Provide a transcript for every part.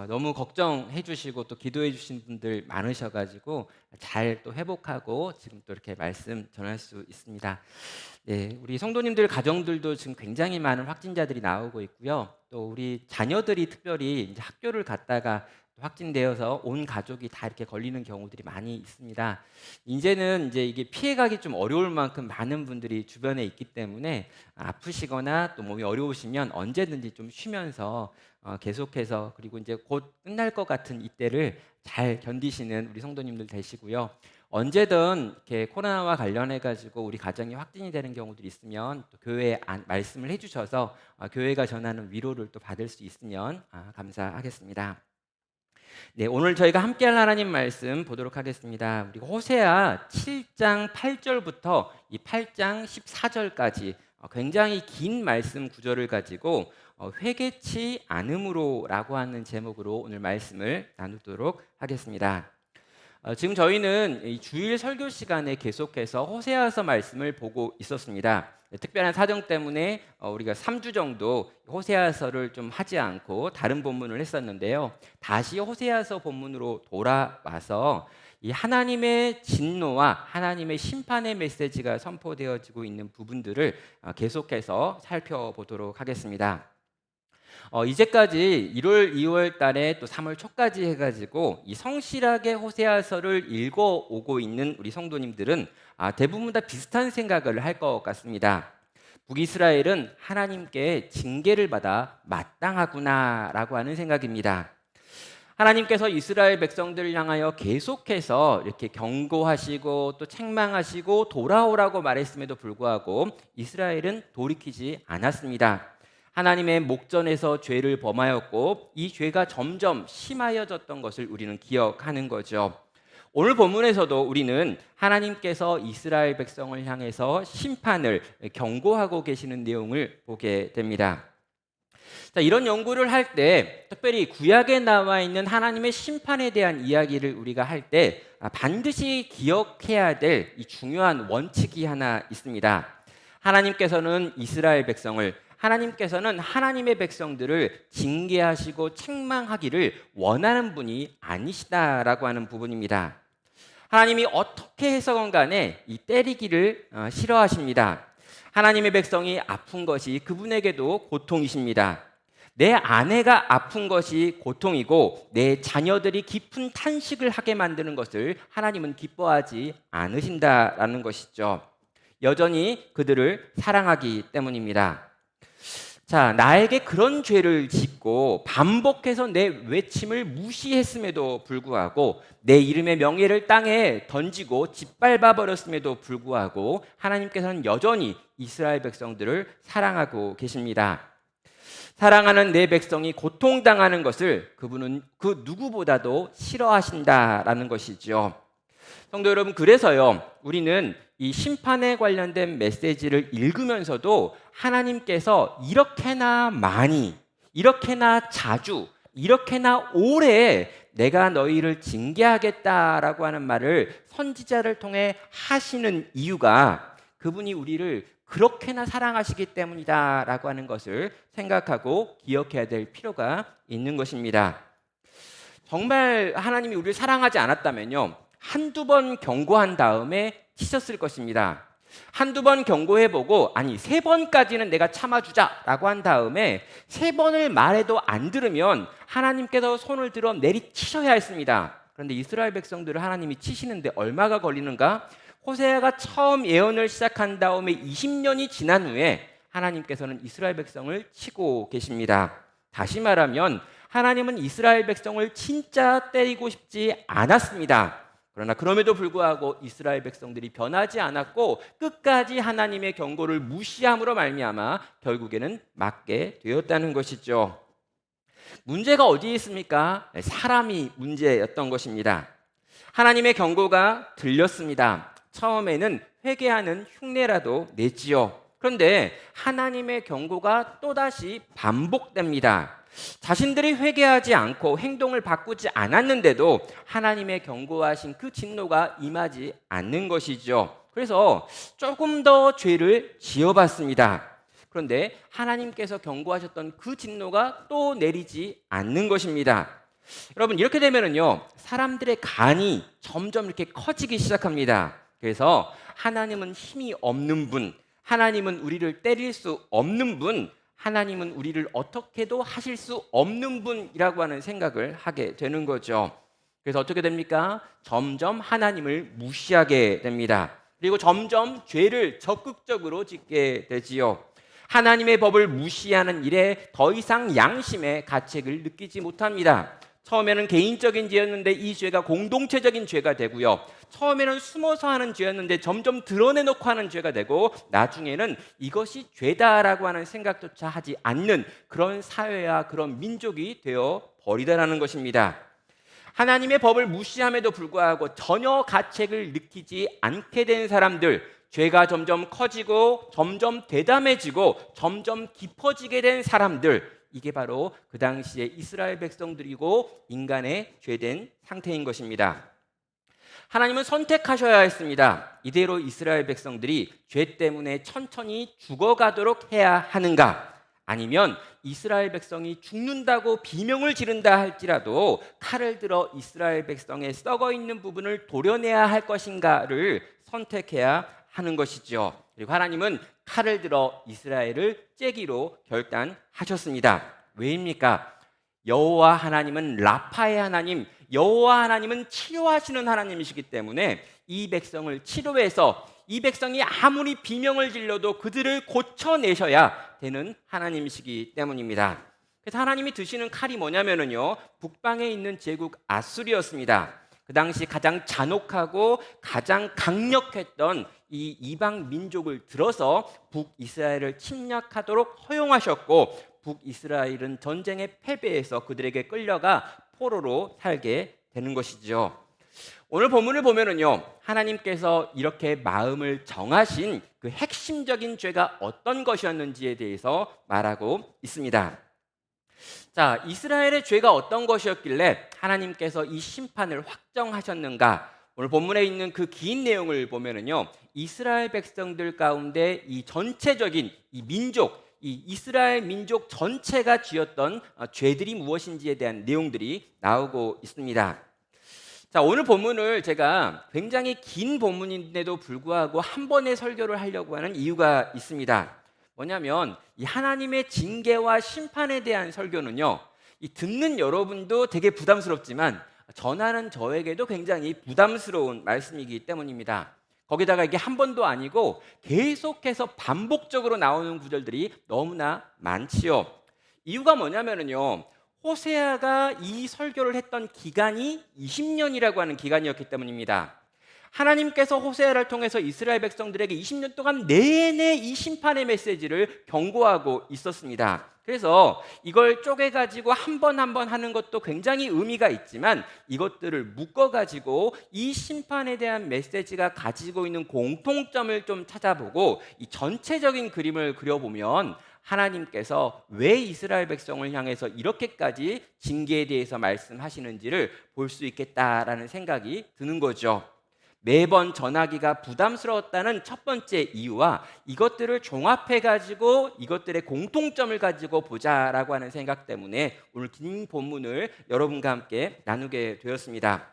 너무 걱정해 주시고 또 기도해 주신 분들 많으셔가지고 잘 또 회복하고 지금 또 이렇게 말씀 전할 수 있습니다. 네, 우리 성도님들 가정들도 지금 굉장히 많은 확진자들이 나오고 있고요. 또 우리 자녀들이 특별히 이제 학교를 갔다가 확진되어서 온 가족이 다 이렇게 걸리는 경우들이 많이 있습니다. 이제는 이제 이게 피해가기 좀 어려울 만큼 많은 분들이 주변에 있기 때문에 아프시거나 또 몸이 어려우시면 언제든지 좀 쉬면서 계속해서, 그리고 이제 곧 끝날 것 같은 이때를 잘 견디시는 우리 성도님들 되시고요. 언제든 이렇게 코로나와 관련해 가지고 우리 가정이 확진이 되는 경우들이 있으면 또 교회에 말씀을 해주셔서 교회가 전하는 위로를 또 받을 수 있으면 감사하겠습니다. 네, 오늘 저희가 함께할 하나님 말씀 보도록 하겠습니다. 우리 호세아 7장 8절부터 이 8장 14절까지 굉장히 긴 말씀 구절을 가지고 회개치 않음으로라고 하는 제목으로 오늘 말씀을 나누도록 하겠습니다. 지금 저희는 이 주일 설교 시간에 계속해서 호세아서 말씀을 보고 있었습니다. 특별한 사정 때문에 우리가 3주 정도 호세아서를 좀 하지 않고 다른 본문을 했었는데요. 다시 호세아서 본문으로 돌아와서 이 하나님의 진노와 하나님의 심판의 메시지가 선포되어지고 있는 부분들을 계속해서 살펴보도록 하겠습니다. 이제까지 1월, 2월 달에 또 3월 초까지 해가지고 이 성실하게 호세아서를 읽어오고 있는 우리 성도님들은 대부분 다 비슷한 생각을 할 것 같습니다. 북이스라엘은 하나님께 징계를 받아 마땅하구나라고 하는 생각입니다. 하나님께서 이스라엘 백성들을 향하여 계속해서 이렇게 경고하시고 또 책망하시고 돌아오라고 말했음에도 불구하고 이스라엘은 돌이키지 않았습니다. 하나님의 목전에서 죄를 범하였고 이 죄가 점점 심하여졌던 것을 우리는 기억하는 거죠. 오늘 본문에서도 우리는 하나님께서 이스라엘 백성을 향해서 심판을 경고하고 계시는 내용을 보게 됩니다. 자, 이런 연구를 할 때 특별히 구약에 나와 있는 하나님의 심판에 대한 이야기를 우리가 할 때 반드시 기억해야 될 이 중요한 원칙이 하나 있습니다. 하나님께서는 이스라엘 백성을, 하나님께서는 하나님의 백성들을 징계하시고 책망하기를 원하는 분이 아니시다라고 하는 부분입니다. 하나님이 어떻게 해석은 간에 이 때리기를 싫어하십니다. 하나님의 백성이 아픈 것이 그분에게도 고통이십니다. 내 아내가 아픈 것이 고통이고 내 자녀들이 깊은 탄식을 하게 만드는 것을 하나님은 기뻐하지 않으신다라는 것이죠. 여전히 그들을 사랑하기 때문입니다. 자, 나에게 그런 죄를 짓고 반복해서 내 외침을 무시했음에도 불구하고 내 이름의 명예를 땅에 던지고 짓밟아 버렸음에도 불구하고 하나님께서는 여전히 이스라엘 백성들을 사랑하고 계십니다. 사랑하는 내 백성이 고통당하는 것을 그분은 그 누구보다도 싫어하신다라는 것이죠. 성도 여러분, 그래서요, 우리는 이 심판에 관련된 메시지를 읽으면서도 하나님께서 이렇게나 많이, 이렇게나 자주, 이렇게나 오래 내가 너희를 징계하겠다라고 하는 말을 선지자를 통해 하시는 이유가 그분이 우리를 그렇게나 사랑하시기 때문이다라고 하는 것을 생각하고 기억해야 될 필요가 있는 것입니다. 정말 하나님이 우리를 사랑하지 않았다면요, 한두 번 경고한 다음에 치셨을 것입니다. 한두 번 경고해보고 아니 3번까지는 내가 참아주자라고 한 다음에 3번을 말해도 안 들으면 하나님께서 손을 들어 내리치셔야 했습니다. 그런데 이스라엘 백성들을 하나님이 치시는데 얼마가 걸리는가? 호세아가 처음 예언을 시작한 다음에 20년이 지난 후에 하나님께서는 이스라엘 백성을 치고 계십니다. 다시 말하면 하나님은 이스라엘 백성을 진짜 때리고 싶지 않았습니다. 그러나 그럼에도 불구하고 이스라엘 백성들이 변하지 않았고 끝까지 하나님의 경고를 무시함으로 말미암아 결국에는 맞게 되었다는 것이죠. 문제가 어디에 있습니까? 사람이 문제였던 것입니다. 하나님의 경고가 들렸습니다. 처음에는 회개하는 흉내라도 냈지요. 그런데 하나님의 경고가 또다시 반복됩니다. 자신들이 회개하지 않고 행동을 바꾸지 않았는데도 하나님의 경고하신 그 진노가 임하지 않는 것이죠. 그래서 조금 더 죄를 지어봤습니다. 그런데 하나님께서 경고하셨던 그 진노가 또 내리지 않는 것입니다. 여러분 이렇게 되면은요 사람들의 간이 점점 이렇게 커지기 시작합니다. 그래서 하나님은 힘이 없는 분, 하나님은 우리를 때릴 수 없는 분, 하나님은 우리를 어떻게도 하실 수 없는 분이라고 하는 생각을 하게 되는 거죠. 그래서 어떻게 됩니까? 점점 하나님을 무시하게 됩니다. 그리고 점점 죄를 적극적으로 짓게 되지요. 하나님의 법을 무시하는 일에 더 이상 양심의 가책을 느끼지 못합니다. 처음에는 개인적인 죄였는데 이 죄가 공동체적인 죄가 되고요. 처음에는 숨어서 하는 죄였는데 점점 드러내놓고 하는 죄가 되고 나중에는 이것이 죄다라고 하는 생각조차 하지 않는 그런 사회와 그런 민족이 되어 버리다라는 것입니다. 하나님의 법을 무시함에도 불구하고 전혀 가책을 느끼지 않게 된 사람들, 죄가 점점 커지고 점점 대담해지고 점점 깊어지게 된 사람들, 이게 바로 그 당시에 이스라엘 백성들이고 인간의 죄된 상태인 것입니다. 하나님은 선택하셔야 했습니다. 이대로 이스라엘 백성들이 죄 때문에 천천히 죽어가도록 해야 하는가? 아니면 이스라엘 백성이 죽는다고 비명을 지른다 할지라도 칼을 들어 이스라엘 백성의 썩어 있는 부분을 도려내야 할 것인가를 선택해야 하는 것이죠. 그리고 하나님은 칼을 들어 이스라엘을 째기로 결단하셨습니다. 왜입니까? 여호와 하나님은 라파의 하나님, 여호와 하나님은 치료하시는 하나님이시기 때문에 이 백성을 치료해서 이 백성이 아무리 비명을 질러도 그들을 고쳐내셔야 되는 하나님이시기 때문입니다. 그래서 하나님이 드시는 칼이 뭐냐면요, 북방에 있는 제국 아수리였습니다. 그 당시 가장 잔혹하고 가장 강력했던 이 이방 민족을 들어서 북이스라엘을 침략하도록 허용하셨고, 북이스라엘은 전쟁에 패배해서 그들에게 끌려가 포로로 살게 되는 것이죠. 오늘 본문을 보면은요, 하나님께서 이렇게 마음을 정하신 그 핵심적인 죄가 어떤 것이었는지에 대해서 말하고 있습니다. 자, 이스라엘의 죄가 어떤 것이었길래 하나님께서 이 심판을 확정하셨는가? 오늘 본문에 있는 그 긴 내용을 보면은요, 이스라엘 백성들 가운데 이 전체적인 이 민족, 이 이스라엘 민족 전체가 지었던 죄들이 무엇인지에 대한 내용들이 나오고 있습니다. 자, 오늘 본문을 제가 굉장히 긴 본문인데도 불구하고 한 번에 설교를 하려고 하는 이유가 있습니다. 뭐냐면 이 하나님의 징계와 심판에 대한 설교는요, 이 듣는 여러분도 되게 부담스럽지만 전하는 저에게도 굉장히 부담스러운 말씀이기 때문입니다. 거기다가 이게 한 번도 아니고 계속해서 반복적으로 나오는 구절들이 너무나 많지요. 이유가 뭐냐면요, 호세아가 이 설교를 했던 기간이 20년이라고 하는 기간이었기 때문입니다. 하나님께서 호세아를 통해서 이스라엘 백성들에게 20년 동안 내내 이 심판의 메시지를 경고하고 있었습니다. 그래서 이걸 쪼개가지고 한 번 한 번 하는 것도 굉장히 의미가 있지만 이것들을 묶어가지고 이 심판에 대한 메시지가 가지고 있는 공통점을 좀 찾아보고 이 전체적인 그림을 그려보면 하나님께서 왜 이스라엘 백성을 향해서 이렇게까지 징계에 대해서 말씀하시는지를 볼 수 있겠다라는 생각이 드는 거죠. 매번 전하기가 부담스러웠다는 첫 번째 이유와 이것들을 종합해가지고 이것들의 공통점을 가지고 보자라고 하는 생각 때문에 오늘 긴 본문을 여러분과 함께 나누게 되었습니다.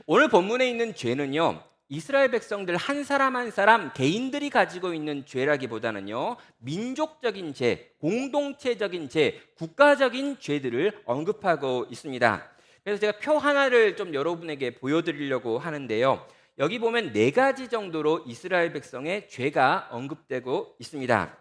오늘 본문에 있는 죄는요, 이스라엘 백성들 한 사람 한 사람 개인들이 가지고 있는 죄라기보다는요, 민족적인 죄, 공동체적인 죄, 국가적인 죄들을 언급하고 있습니다. 그래서 제가 표 하나를 좀 여러분에게 보여드리려고 하는데요, 여기 보면 4가지 정도로 이스라엘 백성의 죄가 언급되고 있습니다.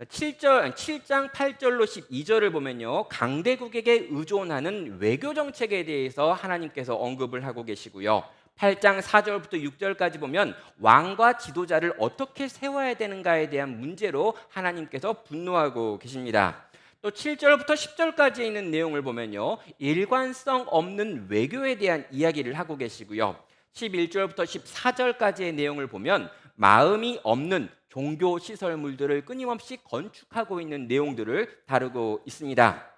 7장 8절로 12절을 보면요, 강대국에게 의존하는 외교 정책에 대해서 하나님께서 언급을 하고 계시고요, 8장 4절부터 6절까지 보면 왕과 지도자를 어떻게 세워야 되는가에 대한 문제로 하나님께서 분노하고 계십니다. 또 7절부터 10절까지 있는 내용을 보면요, 일관성 없는 외교에 대한 이야기를 하고 계시고요, 11절부터 14절까지의 내용을 보면 마음이 없는 종교 시설물들을 끊임없이 건축하고 있는 내용들을 다루고 있습니다.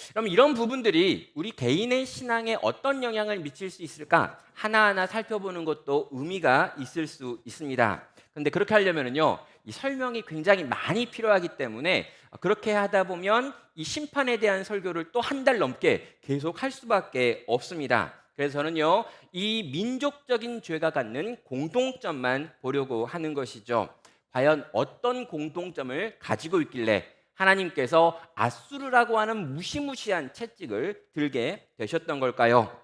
그럼 이런 부분들이 우리 개인의 신앙에 어떤 영향을 미칠 수 있을까? 하나하나 살펴보는 것도 의미가 있을 수 있습니다. 그런데 그렇게 하려면요, 이 설명이 굉장히 많이 필요하기 때문에 그렇게 하다 보면 이 심판에 대한 설교를 또 한 달 넘게 계속 할 수밖에 없습니다. 그래서 저는요, 이 민족적인 죄가 갖는 공통점만 보려고 하는 것이죠. 과연 어떤 공통점을 가지고 있길래 하나님께서 아수르라고 하는 무시무시한 채찍을 들게 되셨던 걸까요?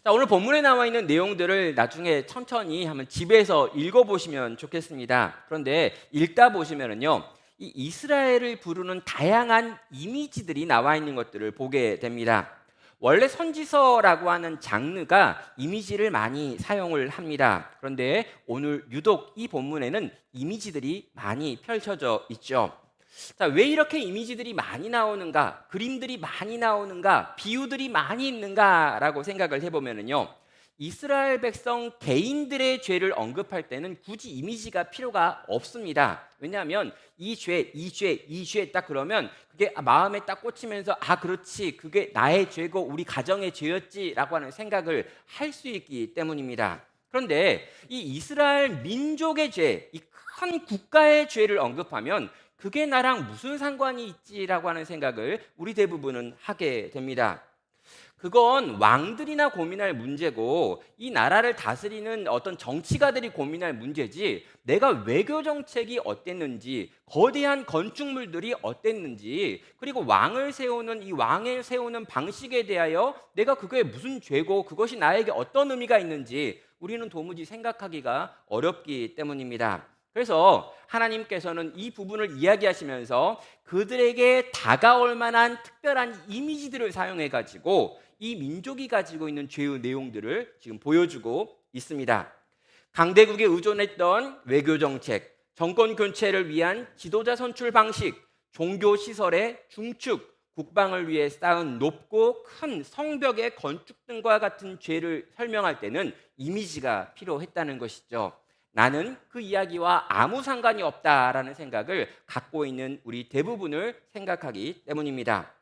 자, 오늘 본문에 나와 있는 내용들을 나중에 천천히 한번 집에서 읽어보시면 좋겠습니다. 그런데 읽다 보시면은요, 이 이스라엘을 부르는 다양한 이미지들이 나와 있는 것들을 보게 됩니다. 원래 선지서라고 하는 장르가 이미지를 많이 사용을 합니다. 그런데 오늘 유독 이 본문에는 이미지들이 많이 펼쳐져 있죠. 자, 왜 이렇게 이미지들이 많이 나오는가, 그림들이 많이 나오는가, 비유들이 많이 있는가라고 생각을 해보면요, 이스라엘 백성 개인들의 죄를 언급할 때는 굳이 이미지가 필요가 없습니다. 왜냐하면 이 죄, 이 죄, 이 죄 딱 그러면 그게 마음에 딱 꽂히면서 그렇지, 그게 나의 죄고 우리 가정의 죄였지라고 하는 생각을 할 수 있기 때문입니다. 그런데 이 이스라엘 민족의 죄, 이 큰 국가의 죄를 언급하면 그게 나랑 무슨 상관이 있지라고 하는 생각을 우리 대부분은 하게 됩니다. 그건 왕들이나 고민할 문제고 이 나라를 다스리는 어떤 정치가들이 고민할 문제지, 내가 외교 정책이 어땠는지, 거대한 건축물들이 어땠는지, 그리고 이 왕을 세우는 방식에 대하여 내가 그게 무슨 죄고 그것이 나에게 어떤 의미가 있는지 우리는 도무지 생각하기가 어렵기 때문입니다. 그래서 하나님께서는 이 부분을 이야기하시면서 그들에게 다가올 만한 특별한 이미지들을 사용해 가지고 이 민족이 가지고 있는 죄의 내용들을 지금 보여주고 있습니다. 강대국에 의존했던 외교 정책, 정권 교체를 위한 지도자 선출 방식, 종교 시설의 중축, 국방을 위해 쌓은 높고 큰 성벽의 건축 등과 같은 죄를 설명할 때는 이미지가 필요했다는 것이죠. 나는 그 이야기와 아무 상관이 없다라는 생각을 갖고 있는 우리 대부분을 생각하기 때문입니다.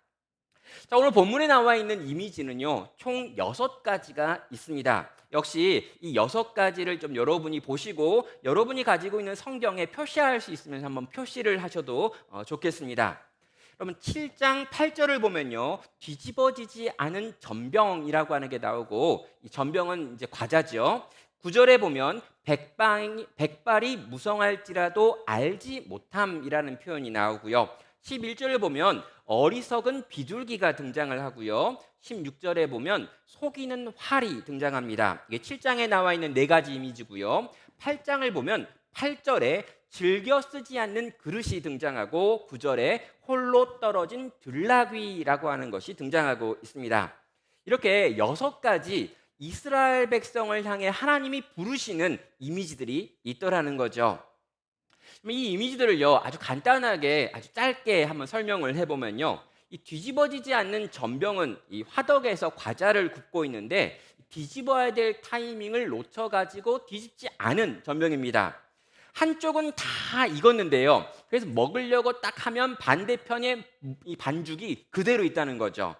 자, 오늘 본문에 나와 있는 이미지는요, 총 6가지가 있습니다. 역시 이 6가지를 좀 여러분이 보시고 여러분이 가지고 있는 성경에 표시할 수 있으면 한번 표시를 하셔도 좋겠습니다. 그러면 7장 8절을 보면요, 뒤집어지지 않은 전병이라고 하는 게 나오고, 이 전병은 이제 과자죠. 9절에 보면 백발이 무성할지라도 알지 못함이라는 표현이 나오고요. 11절을 보면 어리석은 비둘기가 등장을 하고요. 16절에 보면 속이는 활이 등장합니다. 이게 7장에 나와 있는 4가지 이미지고요. 8장을 보면 8절에 즐겨 쓰지 않는 그릇이 등장하고 9절에 홀로 떨어진 들나귀라고 하는 것이 등장하고 있습니다. 이렇게 6가지 이스라엘 백성을 향해 하나님이 부르시는 이미지들이 있더라는 거죠. 이 이미지들을요, 아주 간단하게 아주 짧게 한번 설명을 해보면요, 이 뒤집어지지 않는 전병은 이 화덕에서 과자를 굽고 있는데 뒤집어야 될 타이밍을 놓쳐가지고 뒤집지 않은 전병입니다. 한쪽은 다 익었는데요, 그래서 먹으려고 딱 하면 반대편에 이 반죽이 그대로 있다는 거죠.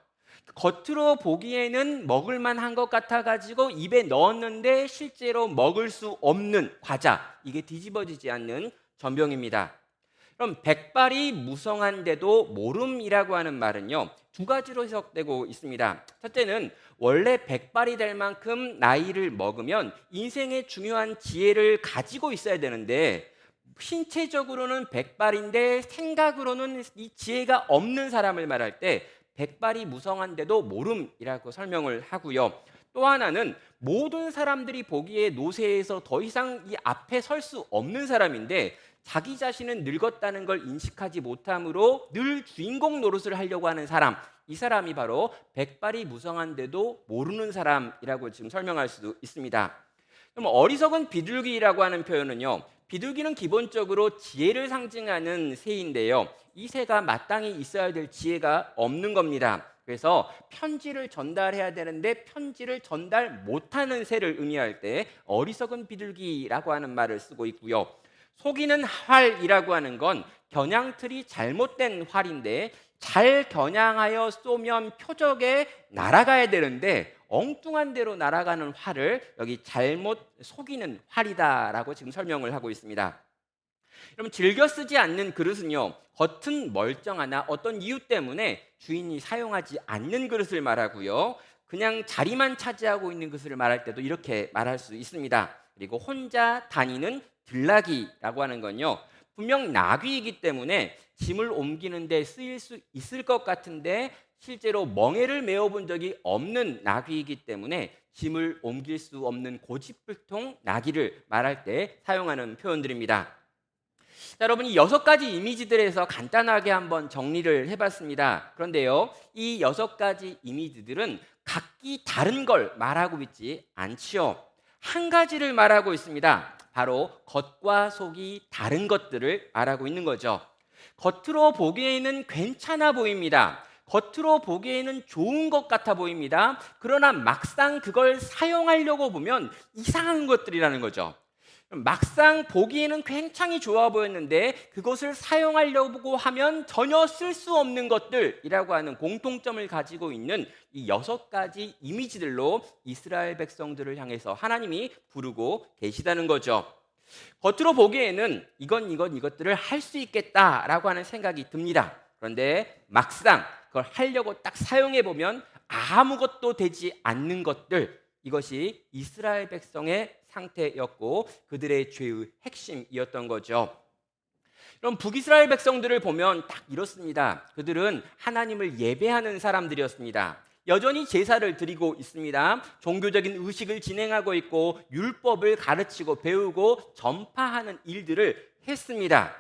겉으로 보기에는 먹을만한 것 같아가지고 입에 넣었는데 실제로 먹을 수 없는 과자, 이게 뒤집어지지 않는 전병입니다. 그럼 백발이 무성한데도 모름이라고 하는 말은요, 2가지로 해석되고 있습니다. 첫째는 원래 백발이 될 만큼 나이를 먹으면 인생의 중요한 지혜를 가지고 있어야 되는데 신체적으로는 백발인데 생각으로는 이 지혜가 없는 사람을 말할 때 백발이 무성한데도 모름이라고 설명을 하고요. 또 하나는 모든 사람들이 보기에 노쇠해서 더 이상 이 앞에 설 수 없는 사람인데 자기 자신은 늙었다는 걸 인식하지 못함으로 늘 주인공 노릇을 하려고 하는 사람, 이 사람이 바로 백발이 무성한데도 모르는 사람이라고 지금 설명할 수도 있습니다. 그럼 어리석은 비둘기라고 하는 표현은요, 비둘기는 기본적으로 지혜를 상징하는 새인데요, 이 새가 마땅히 있어야 될 지혜가 없는 겁니다. 그래서 편지를 전달해야 되는데 편지를 전달 못하는 새를 의미할 때 어리석은 비둘기라고 하는 말을 쓰고 있고요. 속이는 활이라고 하는 건 겨냥틀이 잘못된 활인데 잘 겨냥하여 쏘면 표적에 날아가야 되는데 엉뚱한 대로 날아가는 활을 여기 잘못 속이는 활이다라고 지금 설명을 하고 있습니다. 여러분 즐겨 쓰지 않는 그릇은요, 겉은 멀쩡하나 어떤 이유 때문에 주인이 사용하지 않는 그릇을 말하고요, 그냥 자리만 차지하고 있는 그릇을 말할 때도 이렇게 말할 수 있습니다. 그리고 혼자 다니는 들나귀라고 하는 건요, 분명 나귀이기 때문에 짐을 옮기는 데 쓰일 수 있을 것 같은데 실제로 멍에를 메어본 적이 없는 나귀이기 때문에 짐을 옮길 수 없는 고집불통 나귀를 말할 때 사용하는 표현들입니다. 자, 여러분, 이 6가지 이미지들에서 간단하게 한번 정리를 해봤습니다. 그런데요, 이 6가지 이미지들은 각기 다른 걸 말하고 있지 않지요. 한 가지를 말하고 있습니다. 바로 겉과 속이 다른 것들을 말하고 있는 거죠. 겉으로 보기에는 괜찮아 보입니다. 겉으로 보기에는 좋은 것 같아 보입니다. 그러나 막상 그걸 사용하려고 보면 이상한 것들이라는 거죠. 막상 보기에는 굉장히 좋아 보였는데 그것을 사용하려고 하면 전혀 쓸 수 없는 것들이라고 하는 공통점을 가지고 있는 이 6가지 이미지들로 이스라엘 백성들을 향해서 하나님이 부르고 계시다는 거죠. 겉으로 보기에는 이것들을 할 수 있겠다라고 하는 생각이 듭니다. 그런데 막상 그걸 하려고 딱 사용해 보면 아무것도 되지 않는 것들, 이것이 이스라엘 백성의 상태였고 그들의 죄의 핵심이었던 거죠. 그럼 북이스라엘 백성들을 보면 딱 이렇습니다. 그들은 하나님을 예배하는 사람들이었습니다. 여전히 제사를 드리고 있습니다. 종교적인 의식을 진행하고 있고 율법을 가르치고 배우고 전파하는 일들을 했습니다.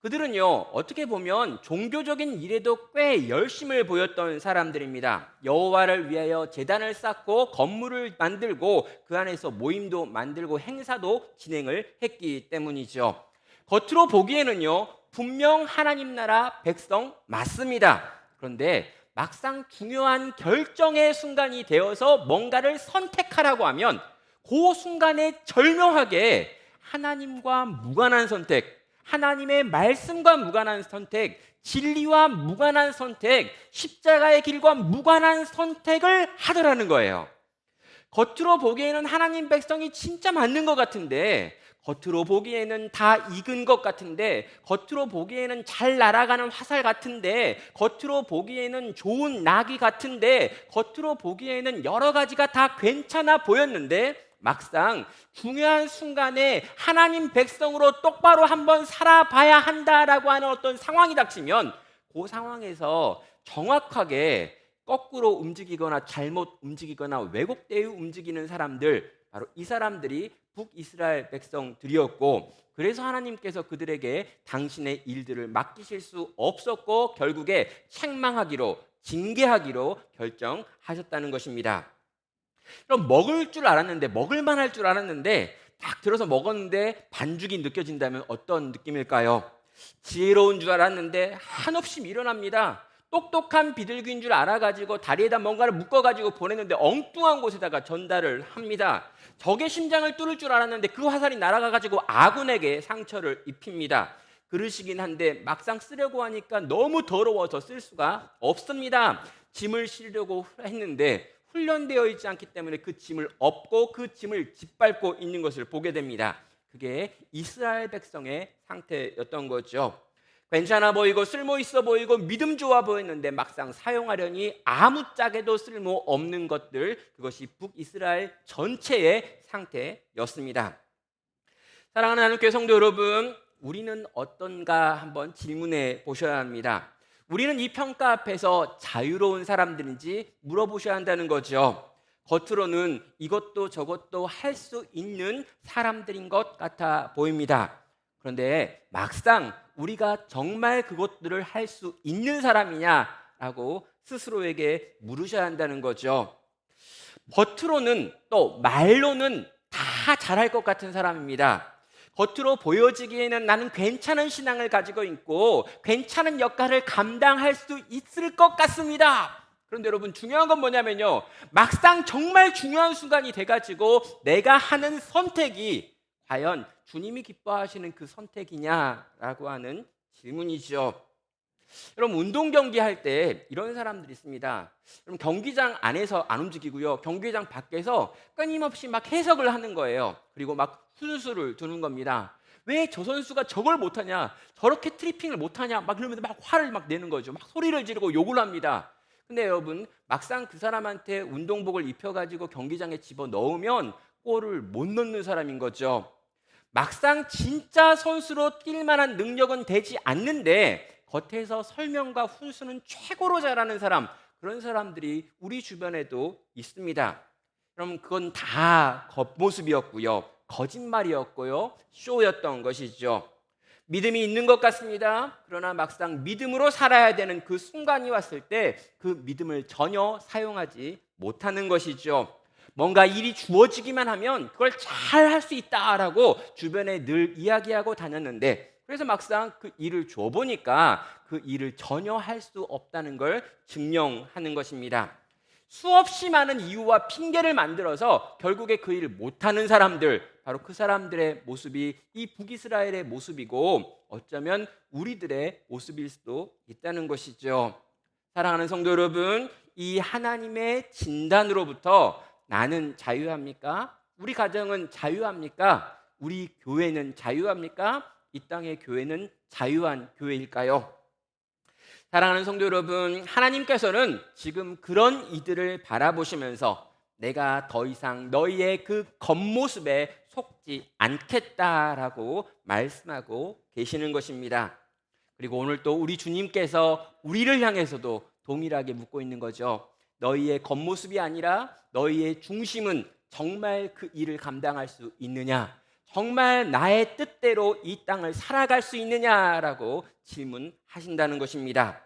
그들은요, 어떻게 보면 종교적인 일에도 꽤 열심을 보였던 사람들입니다. 여호와를 위하여 제단을 쌓고 건물을 만들고 그 안에서 모임도 만들고 행사도 진행을 했기 때문이죠. 겉으로 보기에는요, 분명 하나님 나라 백성 맞습니다. 그런데 막상 중요한 결정의 순간이 되어서 뭔가를 선택하라고 하면 그 순간에 절묘하게 하나님과 무관한 선택, 하나님의 말씀과 무관한 선택, 진리와 무관한 선택, 십자가의 길과 무관한 선택을 하더라는 거예요. 겉으로 보기에는 하나님 백성이 진짜 맞는 것 같은데, 겉으로 보기에는 다 익은 것 같은데, 겉으로 보기에는 잘 날아가는 화살 같은데, 겉으로 보기에는 좋은 낙이 같은데, 겉으로 보기에는 여러 가지가 다 괜찮아 보였는데 막상 중요한 순간에 하나님 백성으로 똑바로 한번 살아봐야 한다라고 하는 어떤 상황이 닥치면 그 상황에서 정확하게 거꾸로 움직이거나 잘못 움직이거나 왜곡되어 움직이는 사람들, 바로 이 사람들이 북이스라엘 백성들이었고, 그래서 하나님께서 그들에게 당신의 일들을 맡기실 수 없었고 결국에 책망하기로, 징계하기로 결정하셨다는 것입니다. 그럼 먹을 줄 알았는데, 먹을만 할 줄 알았는데 딱 들어서 먹었는데 반죽이 느껴진다면 어떤 느낌일까요? 지혜로운 줄 알았는데 한없이 미련합니다. 똑똑한 비둘기인 줄 알아가지고 다리에다 뭔가를 묶어가지고 보냈는데 엉뚱한 곳에다가 전달을 합니다. 적의 심장을 뚫을 줄 알았는데 그 화살이 날아가가지고 아군에게 상처를 입힙니다. 그릇이긴 한데 막상 쓰려고 하니까 너무 더러워서 쓸 수가 없습니다. 짐을 실려고 했는데 훈련되어 있지 않기 때문에 그 짐을 업고 그 짐을 짓밟고 있는 것을 보게 됩니다. 그게 이스라엘 백성의 상태였던 거죠. 괜찮아 보이고 쓸모 있어 보이고 믿음 좋아 보였는데 막상 사용하려니 아무짝에도 쓸모 없는 것들, 그것이 북이스라엘 전체의 상태였습니다. 사랑하는 하나님께 성도 여러분, 우리는 어떤가 한번 질문해 보셔야 합니다. 우리는 이 평가 앞에서 자유로운 사람들인지 물어보셔야 한다는 거죠. 겉으로는 이것도 저것도 할 수 있는 사람들인 것 같아 보입니다. 그런데 막상 우리가 정말 그것들을 할 수 있는 사람이냐라고 스스로에게 물으셔야 한다는 거죠. 겉으로는 또 말로는 다 잘할 것 같은 사람입니다. 겉으로 보여지기에는 나는 괜찮은 신앙을 가지고 있고 괜찮은 역할을 감당할 수 있을 것 같습니다. 그런데 여러분, 중요한 건 뭐냐면요, 막상 정말 중요한 순간이 돼가지고 내가 하는 선택이 과연 주님이 기뻐하시는 그 선택이냐라고 하는 질문이죠. 여러분, 운동 경기 할 때 이런 사람들이 있습니다. 여러분, 경기장 안에서 안 움직이고요, 경기장 밖에서 끊임없이 막 해석을 하는 거예요. 그리고 막 훈수를 두는 겁니다. 왜 저 선수가 저걸 못하냐, 저렇게 트리핑을 못하냐, 막 이러면서 막 화를 막 내는 거죠. 막 소리를 지르고 욕을 합니다. 근데 여러분, 막상 그 사람한테 운동복을 입혀가지고 경기장에 집어넣으면 골을 못 넣는 사람인 거죠. 막상 진짜 선수로 뛸 만한 능력은 되지 않는데 겉에서 설명과 훈수는 최고로 잘하는 사람, 그런 사람들이 우리 주변에도 있습니다. 그럼 그건 다 겉모습이었고요, 거짓말이었고요, 쇼였던 것이죠. 믿음이 있는 것 같습니다. 그러나 막상 믿음으로 살아야 되는 그 순간이 왔을 때 그 믿음을 전혀 사용하지 못하는 것이죠. 뭔가 일이 주어지기만 하면 그걸 잘 할 수 있다라고 주변에 늘 이야기하고 다녔는데, 그래서 막상 그 일을 줘보니까 그 일을 전혀 할 수 없다는 걸 증명하는 것입니다. 수없이 많은 이유와 핑계를 만들어서 결국에 그 일을 못하는 사람들, 바로 그 사람들의 모습이 이 북이스라엘의 모습이고 어쩌면 우리들의 모습일 수도 있다는 것이죠. 사랑하는 성도 여러분, 이 하나님의 진단으로부터 나는 자유합니까? 우리 가정은 자유합니까? 우리 교회는 자유합니까? 이 땅의 교회는 자유한 교회일까요? 사랑하는 성도 여러분, 하나님께서는 지금 그런 이들을 바라보시면서 내가 더 이상 너희의 그 겉모습에 속지 않겠다라고 말씀하고 계시는 것입니다. 그리고 오늘 또 우리 주님께서 우리를 향해서도 동일하게 묻고 있는 거죠. 너희의 겉모습이 아니라 너희의 중심은 정말 그 일을 감당할 수 있느냐? 정말 나의 뜻대로 이 땅을 살아갈 수 있느냐라고 질문하신다는 것입니다.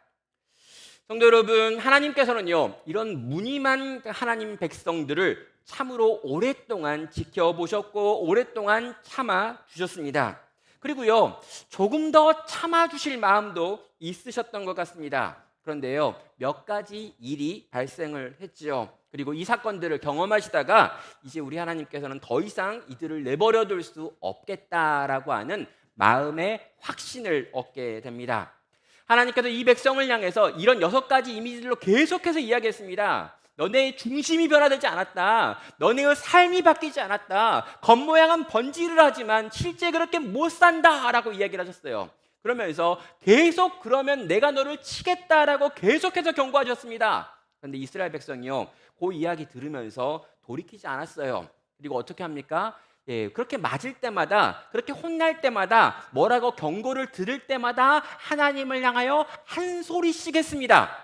성도 여러분, 하나님께서는요, 이런 무늬만 하나님 백성들을 참으로 오랫동안 지켜보셨고 오랫동안 참아주셨습니다. 그리고요, 조금 더 참아주실 마음도 있으셨던 것 같습니다. 그런데요, 몇 가지 일이 발생을 했지요. 그리고 이 사건들을 경험하시다가 이제 우리 하나님께서는 더 이상 이들을 내버려 둘 수 없겠다라고 하는 마음의 확신을 얻게 됩니다. 하나님께서 이 백성을 향해서 이런 6가지 이미지들로 계속해서 이야기했습니다. 너네의 중심이 변화되지 않았다. 너네의 삶이 바뀌지 않았다. 겉모양은 번지를 하지만 실제 그렇게 못 산다라고 이야기를 하셨어요. 그러면서 계속 그러면 내가 너를 치겠다라고 계속해서 경고하셨습니다. 그런데 이스라엘 백성이요, 그 이야기 들으면서 돌이키지 않았어요. 그리고 어떻게 합니까? 그렇게 맞을 때마다, 그렇게 혼날 때마다, 뭐라고 경고를 들을 때마다 하나님을 향하여 한 소리씩 했습니다.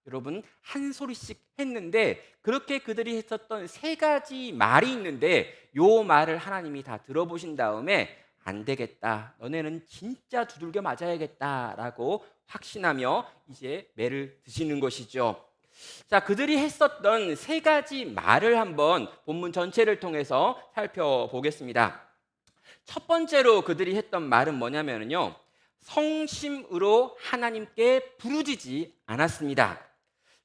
여러분, 한 소리씩 했는데 그렇게 그들이 했었던 3가지 말이 있는데 요 말을 하나님이 다 들어보신 다음에 안 되겠다, 너네는 진짜 두들겨 맞아야겠다라고 확신하며 이제 매를 드시는 것이죠. 자, 그들이 했었던 3가지 말을 한번 본문 전체를 통해서 살펴보겠습니다. 첫 번째로 그들이 했던 말은 뭐냐면요, 성심으로 하나님께 부르짖지 않았습니다.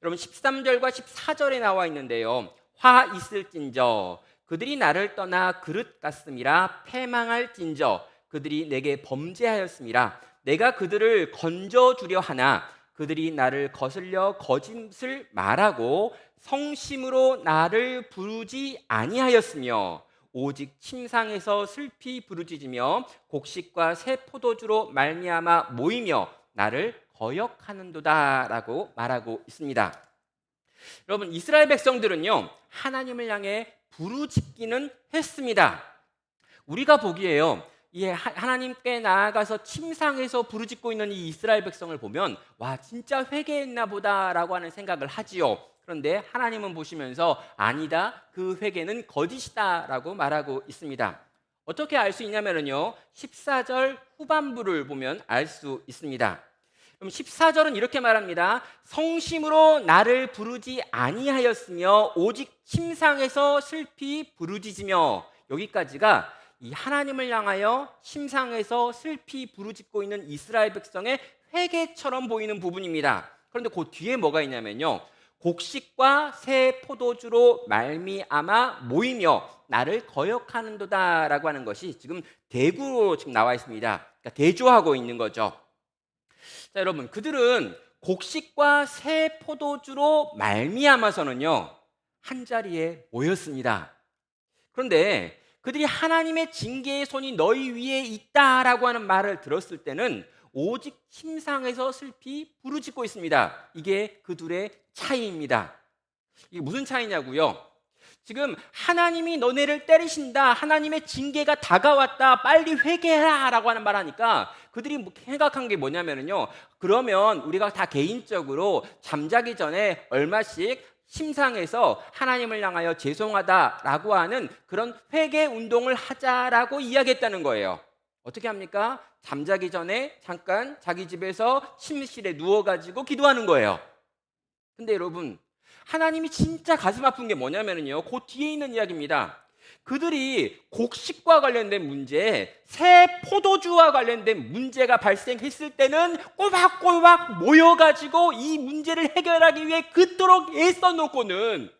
여러분, 13절과 14절에 나와 있는데요, 화 있을진저 그들이 나를 떠나 그릇 같음이라 패망할진저 그들이 내게 범죄하였음이라 내가 그들을 건져주려 하나 그들이 나를 거슬려 거짓을 말하고 성심으로 나를 부르지 아니하였으며 오직 침상에서 슬피 부르짖으며 곡식과 새 포도주로 말미암아 모이며 나를 거역하는도다라고 말하고 있습니다. 여러분, 이스라엘 백성들은요, 하나님을 향해 부르짖기는 했습니다. 우리가 보기에요, 하나님께 나아가서 침상에서 부르짖고 있는 이 이스라엘 백성을 보면 와, 진짜 회개했나 보다라고 하는 생각을 하지요. 그런데 하나님은 보시면서 아니다, 그 회개는 거짓이다라고 말하고 있습니다. 어떻게 알 수 있냐면요, 14절 후반부를 보면 알 수 있습니다. 그럼 14절은 이렇게 말합니다. 성심으로 나를 부르지 아니하였으며 오직 침상에서 슬피 부르짖으며, 여기까지가 이 하나님을 향하여 침상에서 슬피 부르짖고 있는 이스라엘 백성의 회개처럼 보이는 부분입니다. 그런데 그 뒤에 뭐가 있냐면요, 곡식과 새 포도주로 말미암아 모이며 나를 거역하는도다라고 하는 것이 지금 대구로 지금 나와 있습니다. 그러니까 대조하고 있는 거죠. 자, 여러분, 그들은 곡식과 새 포도주로 말미암아서는요 한 자리에 모였습니다. 그런데 그들이 하나님의 징계의 손이 너희 위에 있다라고 하는 말을 들었을 때는 오직 침상에서 슬피 부르짖고 있습니다. 이게 그 둘의 차이입니다. 이게 무슨 차이냐고요? 지금 하나님이 너네를 때리신다, 하나님의 징계가 다가왔다, 빨리 회개해라 라고 하는 말 하니까 그들이 생각한 게 뭐냐면요, 그러면 우리가 다 개인적으로 잠자기 전에 얼마씩 침상에서 하나님을 향하여 죄송하다라고 하는 그런 회개 운동을 하자라고 이야기했다는 거예요. 어떻게 합니까? 잠자기 전에 잠깐 자기 집에서 침실에 누워가지고 기도하는 거예요. 근데 여러분, 하나님이 진짜 가슴 아픈 게 뭐냐면요, 그 뒤에 있는 이야기입니다. 그들이 곡식과 관련된 문제, 새 포도주와 관련된 문제가 발생했을 때는 꼬박꼬박 모여가지고 이 문제를 해결하기 위해 그토록 애써 놓고는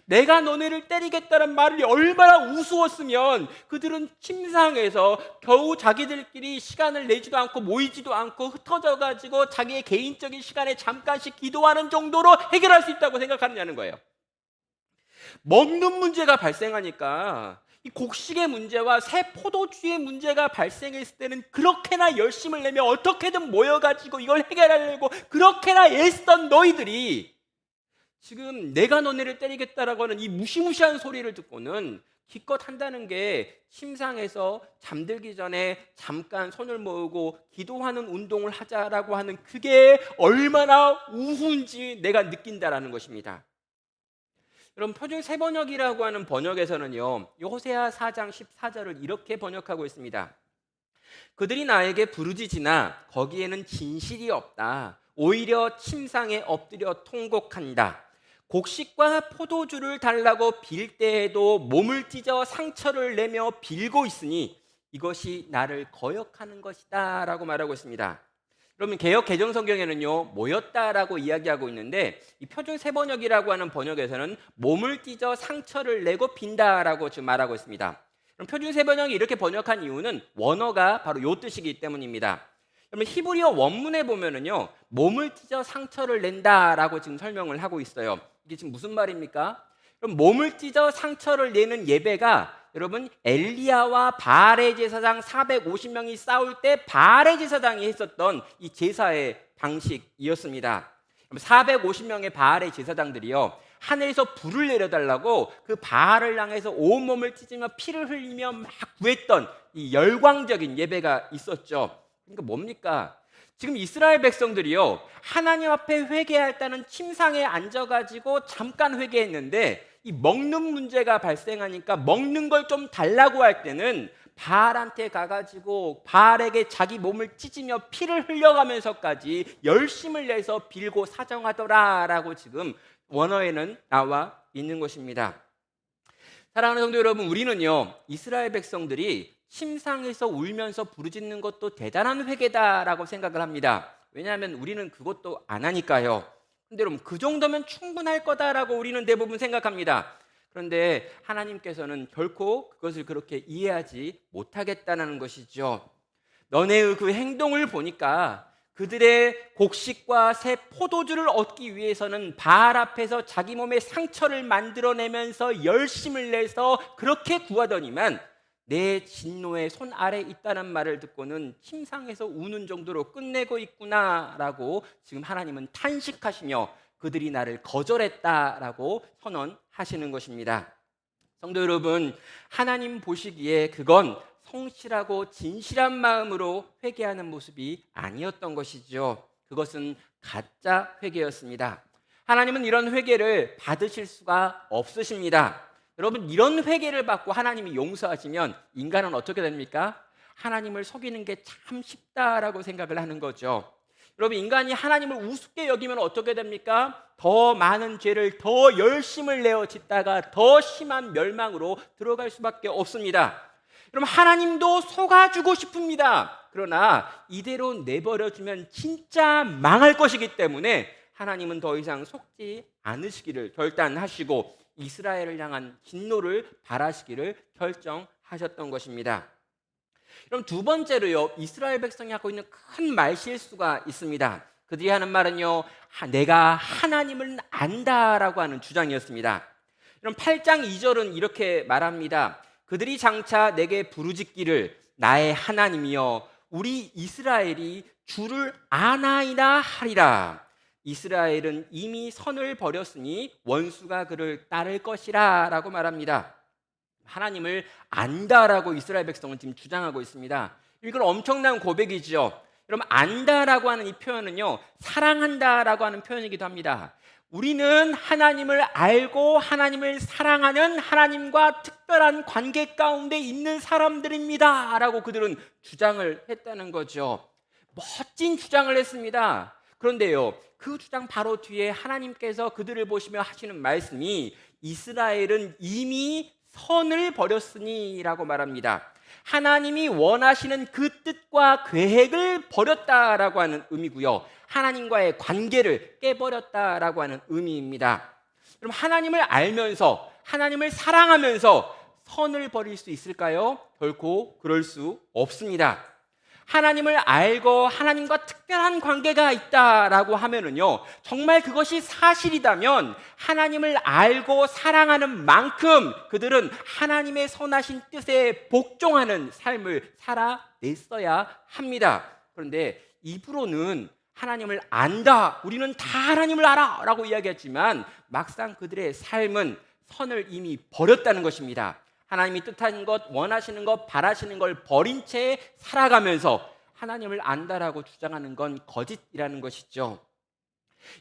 내가 너네를 때리겠다는 말이 얼마나 우스웠으면 그들은 침상에서 겨우 자기들끼리 시간을 내지도 않고 모이지도 않고 흩어져 가지고 자기의 개인적인 시간에 잠깐씩 기도하는 정도로 해결할 수 있다고 생각하느냐는 거예요. 먹는 문제가 발생하니까 이 곡식의 문제와 새 포도주의 문제가 발생했을 때는 그렇게나 열심을 내며 어떻게든 모여가지고 이걸 해결하려고 그렇게나 애쓰던 너희들이 지금 내가 너네를 때리겠다라고 하는 이 무시무시한 소리를 듣고는 기껏 한다는 게 침상에서 잠들기 전에 잠깐 손을 모으고 기도하는 운동을 하자라고 하는 그게 얼마나 우훈지 내가 느낀다라는 것입니다. 여러분, 표준 세번역이라고 하는 번역에서는요, 호세아 4장 14절을 이렇게 번역하고 있습니다. 그들이 나에게 부르짖으나 거기에는 진실이 없다. 오히려 침상에 엎드려 통곡한다. 곡식과 포도주를 달라고 빌 때에도 몸을 찢어 상처를 내며 빌고 있으니 이것이 나를 거역하는 것이다 라고 말하고 있습니다. 여러분, 개역 개정 성경에는요, 모였다라고 이야기하고 있는데 이 표준 세번역이라고 하는 번역에서는 몸을 찢어 상처를 내고 빈다라고 지금 말하고 있습니다. 그럼 표준 세번역이 이렇게 번역한 이유는 원어가 바로 요 뜻이기 때문입니다. 여러분, 히브리어 원문에 보면은요, 몸을 찢어 상처를 낸다라고 지금 설명을 하고 있어요. 이게 지금 무슨 말입니까? 그럼 몸을 찢어 상처를 내는 예배가 여러분, 엘리야와 바알의 제사장 450명이 싸울 때 바알의 제사장이 했었던 이 제사의 방식이었습니다. 450명의 바알의 제사장들이요, 하늘에서 불을 내려달라고 그 바알을 향해서 온몸을 찢으며 피를 흘리며 막 구했던 이 열광적인 예배가 있었죠. 그러니까 뭡니까? 지금 이스라엘 백성들이요, 하나님 앞에 회개할 때는 침상에 앉아가지고 잠깐 회개했는데 이 먹는 문제가 발생하니까 먹는 걸 좀 달라고 할 때는 바알한테 가가지고 바알에게 자기 몸을 찢으며 피를 흘려가면서까지 열심을 내서 빌고 사정하더라라고 지금 원어에는 나와 있는 것입니다. 사랑하는 성도 여러분, 우리는요, 이스라엘 백성들이 침상에서 울면서 부르짖는 것도 대단한 회개다라고 생각을 합니다. 왜냐하면 우리는 그것도 안 하니까요. 근데 여러분, 그 정도면 충분할 거다라고 우리는 대부분 생각합니다. 그런데 하나님께서는 결코 그것을 그렇게 이해하지 못하겠다는 것이죠. 너네의 그 행동을 보니까 그들의 곡식과 새 포도주를 얻기 위해서는 바알 앞에서 자기 몸에 상처를 만들어내면서 열심을 내서 그렇게 구하더니만 내 진노의 손 아래 있다는 말을 듣고는 침상에서 우는 정도로 끝내고 있구나라고 지금 하나님은 탄식하시며 그들이 나를 거절했다라고 선언하시는 것입니다. 성도 여러분, 하나님 보시기에 그건 성실하고 진실한 마음으로 회개하는 모습이 아니었던 것이죠. 그것은 가짜 회개였습니다. 하나님은 이런 회개를 받으실 수가 없으십니다. 여러분, 이런 회개를 받고 하나님이 용서하시면 인간은 어떻게 됩니까? 하나님을 속이는 게 참 쉽다라고 생각을 하는 거죠. 여러분, 인간이 하나님을 우습게 여기면 어떻게 됩니까? 더 많은 죄를 더 열심을 내어 짓다가 더 심한 멸망으로 들어갈 수밖에 없습니다. 여러분, 하나님도 속아주고 싶습니다. 그러나 이대로 내버려주면 진짜 망할 것이기 때문에 하나님은 더 이상 속지 않으시기를 결단하시고 이스라엘을 향한 진노를 발하시기를 결정하셨던 것입니다. 그럼 두 번째로요, 이스라엘 백성이 하고 있는 큰 말실수가 있습니다. 그들이 하는 말은요, 내가 하나님을 안다라고 하는 주장이었습니다. 그럼 8장 2절은 이렇게 말합니다. 그들이 장차 내게 부르짖기를 나의 하나님이여 우리 이스라엘이 주를 아나이다 하리라. 이스라엘은 이미 선을 버렸으니 원수가 그를 따를 것이라 라고 말합니다. 하나님을 안다라고 이스라엘 백성은 지금 주장하고 있습니다. 이건 엄청난 고백이죠. 여러분, 안다라고 하는 이 표현은요, 사랑한다라고 하는 표현이기도 합니다. 우리는 하나님을 알고 하나님을 사랑하는 하나님과 특별한 관계 가운데 있는 사람들입니다 라고 그들은 주장을 했다는 거죠. 멋진 주장을 했습니다. 그런데요, 그 주장 바로 뒤에 하나님께서 그들을 보시며 하시는 말씀이 이스라엘은 이미 선을 버렸으니 라고 말합니다. 하나님이 원하시는 그 뜻과 계획을 버렸다라고 하는 의미고요, 하나님과의 관계를 깨버렸다라고 하는 의미입니다. 그럼 하나님을 알면서 하나님을 사랑하면서 선을 버릴 수 있을까요? 결코 그럴 수 없습니다. 하나님을 알고 하나님과 특별한 관계가 있다라고 하면은요, 정말 그것이 사실이라면 하나님을 알고 사랑하는 만큼 그들은 하나님의 선하신 뜻에 복종하는 삶을 살아냈어야 합니다. 그런데 입으로는 하나님을 안다, 우리는 다 하나님을 알아 라고 이야기했지만 막상 그들의 삶은 선을 이미 버렸다는 것입니다. 하나님이 뜻하는 것, 원하시는 것, 바라시는 걸 버린 채 살아가면서 하나님을 안다라고 주장하는 건 거짓이라는 것이죠.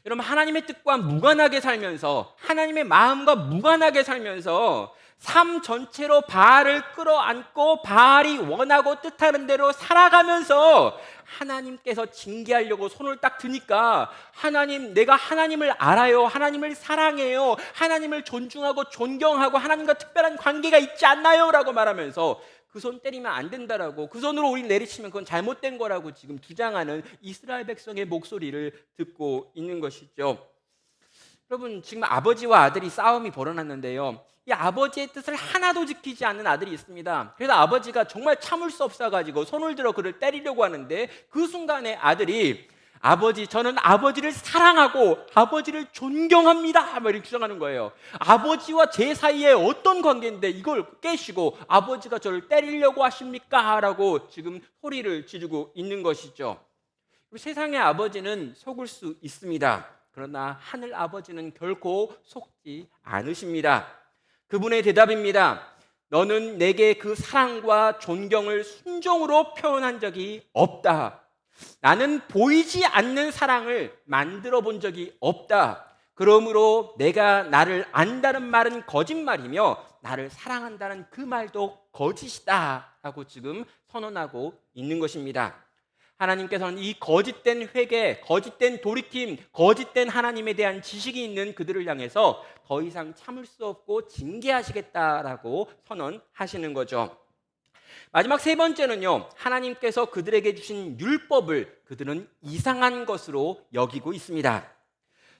여러분, 하나님의 뜻과 무관하게 살면서, 하나님의 마음과 무관하게 살면서 삶 전체로 바알을 끌어안고 바알이 원하고 뜻하는 대로 살아가면서 하나님께서 징계하려고 손을 딱 드니까 하나님, 내가 하나님을 알아요, 하나님을 사랑해요, 하나님을 존중하고 존경하고 하나님과 특별한 관계가 있지 않나요? 라고 말하면서 그 손 때리면 안 된다라고, 그 손으로 우리 내리치면 그건 잘못된 거라고 지금 주장하는 이스라엘 백성의 목소리를 듣고 있는 것이죠. 여러분, 지금 아버지와 아들이 싸움이 벌어났는데요, 이 아버지의 뜻을 하나도 지키지 않는 아들이 있습니다. 그래서 아버지가 정말 참을 수 없어가지고 손을 들어 그를 때리려고 하는데 그 순간에 아들이 아버지, 저는 아버지를 사랑하고 아버지를 존경합니다 이렇게 주장하는 거예요. 아버지와 제 사이에 어떤 관계인데 이걸 깨시고 아버지가 저를 때리려고 하십니까? 라고 지금 소리를 지르고 있는 것이죠. 세상의 아버지는 속을 수 있습니다. 그러나 하늘 아버지는 결코 속지 않으십니다. 그분의 대답입니다. 너는 내게 그 사랑과 존경을 순종으로 표현한 적이 없다. 나는 보이지 않는 사랑을 만들어 본 적이 없다. 그러므로 내가 나를 안다는 말은 거짓말이며 나를 사랑한다는 그 말도 거짓이다 라고 지금 선언하고 있는 것입니다. 하나님께서는 이 거짓된 회개, 거짓된 돌이킴, 거짓된 하나님에 대한 지식이 있는 그들을 향해서 더 이상 참을 수 없고 징계하시겠다라고 선언하시는 거죠. 마지막 세 번째는요, 하나님께서 그들에게 주신 율법을 그들은 이상한 것으로 여기고 있습니다.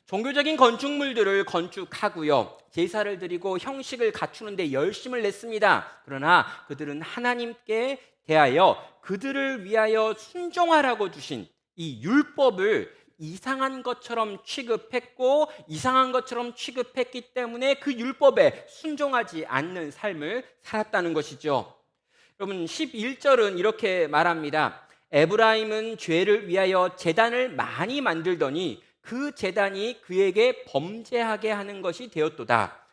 종교적인 건축물들을 건축하고요, 제사를 드리고 형식을 갖추는데 열심을 냈습니다. 그러나 그들은 하나님께 대하여 그들을 위하여 순종하라고 주신 이 율법을 이상한 것처럼 취급했고 이상한 것처럼 취급했기 때문에 그 율법에 순종하지 않는 삶을 살았다는 것이죠. 여러분, 11절은 이렇게 말합니다. 에브라임은 죄를 위하여 제단을 많이 만들더니 그 제단이 그에게 범죄하게 하는 것이 되었도다.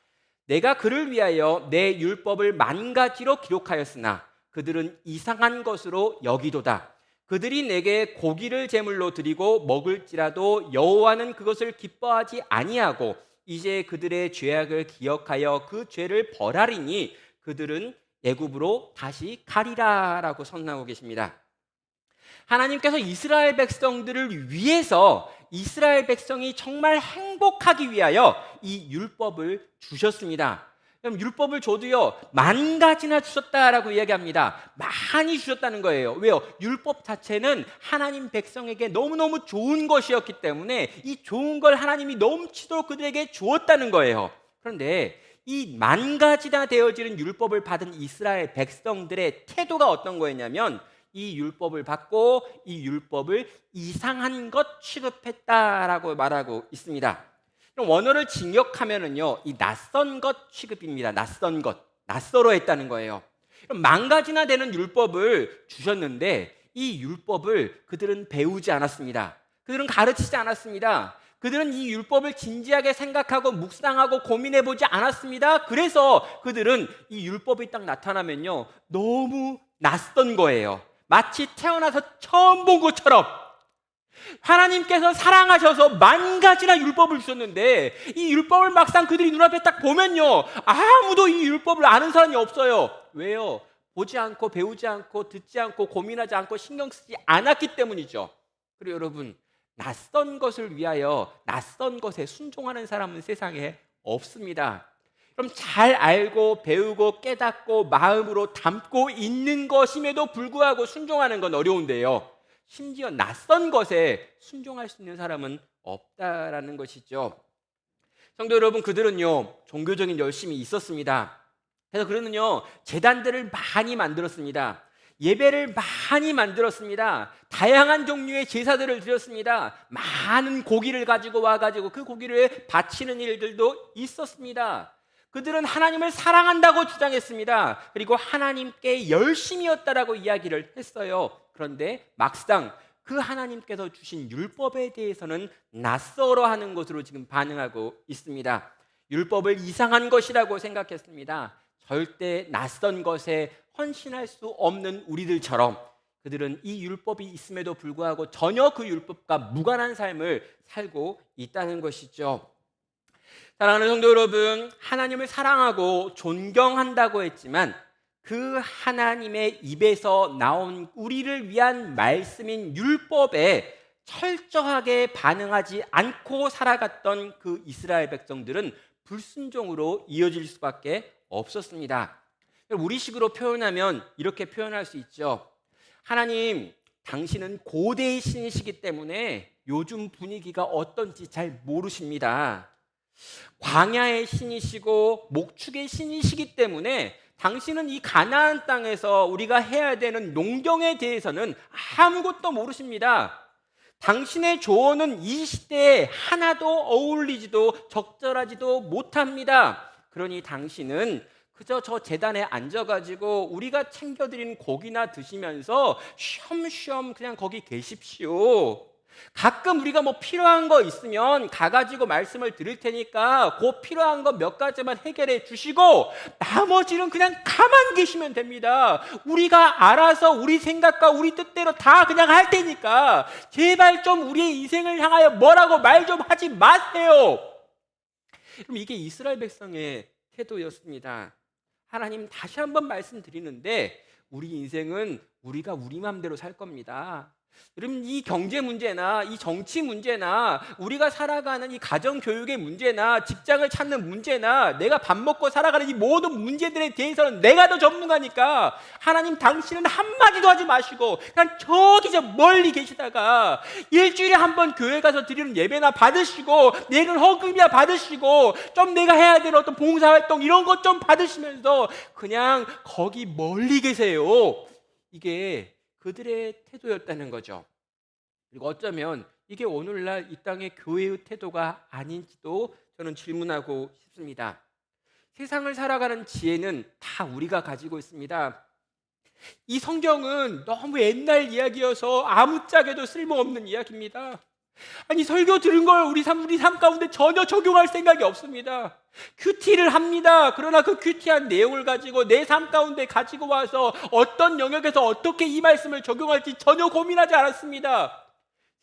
내가 그를 위하여 내 율법을 만 가지로 기록하였으나 그들은 이상한 것으로 여기도다. 그들이 내게 고기를 제물로 드리고 먹을지라도 여호와는 그것을 기뻐하지 아니하고 이제 그들의 죄악을 기억하여 그 죄를 벌하리니 그들은 애굽으로 다시 가리라라고 선언하고 계십니다. 하나님께서 이스라엘 백성들을 위해서 이스라엘 백성이 정말 행복하기 위하여 이 율법을 주셨습니다. 그럼 율법을 줘도요, 만 가지나 주셨다라고 이야기합니다. 많이 주셨다는 거예요. 왜요? 율법 자체는 하나님 백성에게 너무너무 좋은 것이었기 때문에 이 좋은 걸 하나님이 넘치도록 그들에게 주었다는 거예요. 그런데 이 만 가지나 되어지는 율법을 받은 이스라엘 백성들의 태도가 어떤 거였냐면 이 율법을 받고 이 율법을 이상한 것 취급했다라고 말하고 있습니다. 원어를 직역하면은요, 이 낯선 것 취급입니다. 낯선 것, 낯설어 했다는 거예요. 만 가지나 되는 율법을 주셨는데 이 율법을 그들은 배우지 않았습니다. 그들은 가르치지 않았습니다. 그들은 이 율법을 진지하게 생각하고 묵상하고 고민해보지 않았습니다. 그래서 그들은 이 율법이 딱 나타나면요, 너무 낯선 거예요. 마치 태어나서 처음 본 것처럼. 하나님께서 사랑하셔서 만 가지나 율법을 주셨는데 이 율법을 막상 그들이 눈앞에 딱 보면요, 아무도 이 율법을 아는 사람이 없어요. 왜요? 보지 않고 배우지 않고 듣지 않고 고민하지 않고 신경 쓰지 않았기 때문이죠. 그리고 여러분, 낯선 것을 위하여 낯선 것에 순종하는 사람은 세상에 없습니다. 그럼 잘 알고 배우고 깨닫고 마음으로 담고 있는 것임에도 불구하고 순종하는 건 어려운데요, 심지어 낯선 것에 순종할 수 있는 사람은 없다라는 것이죠. 성도 여러분, 그들은요 종교적인 열심이 있었습니다. 그래서 그들은요 제단들을 많이 만들었습니다. 예배를 많이 만들었습니다. 다양한 종류의 제사들을 드렸습니다. 많은 고기를 가지고 와가지고 그 고기를 바치는 일들도 있었습니다. 그들은 하나님을 사랑한다고 주장했습니다. 그리고 하나님께 열심이었다라고 이야기를 했어요. 그런데 막상 그 하나님께서 주신 율법에 대해서는 낯설어하는 것으로 지금 반응하고 있습니다. 율법을 이상한 것이라고 생각했습니다. 절대 낯선 것에 헌신할 수 없는 우리들처럼 그들은 이 율법이 있음에도 불구하고 전혀 그 율법과 무관한 삶을 살고 있다는 것이죠. 사랑하는 성도 여러분, 하나님을 사랑하고 존경한다고 했지만 그 하나님의 입에서 나온 우리를 위한 말씀인 율법에 철저하게 반응하지 않고 살아갔던 그 이스라엘 백성들은 불순종으로 이어질 수밖에 없었습니다. 우리식으로 표현하면 이렇게 표현할 수 있죠. 하나님, 당신은 고대의 신이시기 때문에 요즘 분위기가 어떤지 잘 모르십니다. 광야의 신이시고 목축의 신이시기 때문에 당신은 이 가나안 땅에서 우리가 해야 되는 농경에 대해서는 아무것도 모르십니다. 당신의 조언은 이 시대에 하나도 어울리지도 적절하지도 못합니다. 그러니 당신은 그저 저 제단에 앉아가지고 우리가 챙겨드린 고기나 드시면서 쉬엄쉬엄 그냥 거기 계십시오. 가끔 우리가 뭐 필요한 거 있으면 가가지고 말씀을 드릴 테니까 그 필요한 거 몇 가지만 해결해 주시고 나머지는 그냥 가만 계시면 됩니다. 우리가 알아서 우리 생각과 우리 뜻대로 다 그냥 할 테니까 제발 좀 우리의 인생을 향하여 뭐라고 말 좀 하지 마세요. 그럼 이게 이스라엘 백성의 태도였습니다. 하나님, 다시 한번 말씀드리는데 우리 인생은 우리가 우리 마음대로 살 겁니다. 여러분, 이 경제 문제나 이 정치 문제나 우리가 살아가는 이 가정 교육의 문제나 직장을 찾는 문제나 내가 밥 먹고 살아가는 이 모든 문제들에 대해서는 내가 더 전문가니까 하나님, 당신은 한마디도 하지 마시고 그냥 저기 저 멀리 계시다가 일주일에 한 번 교회 가서 드리는 예배나 받으시고 내는 헌금이나 받으시고 좀 내가 해야 될 어떤 봉사활동 이런 것 좀 받으시면서 그냥 거기 멀리 계세요. 이게 그들의 태도였다는 거죠. 그리고 어쩌면 이게 오늘날 이 땅의 교회의 태도가 아닌지도 저는 질문하고 싶습니다. 세상을 살아가는 지혜는 다 우리가 가지고 있습니다. 이 성경은 너무 옛날 이야기여서 아무짝에도 쓸모없는 이야기입니다. 아니, 설교 들은 걸 우리 삶 가운데 전혀 적용할 생각이 없습니다. 큐티를 합니다. 그러나 그 큐티한 내용을 가지고 내 삶 가운데 가지고 와서 어떤 영역에서 어떻게 이 말씀을 적용할지 전혀 고민하지 않았습니다.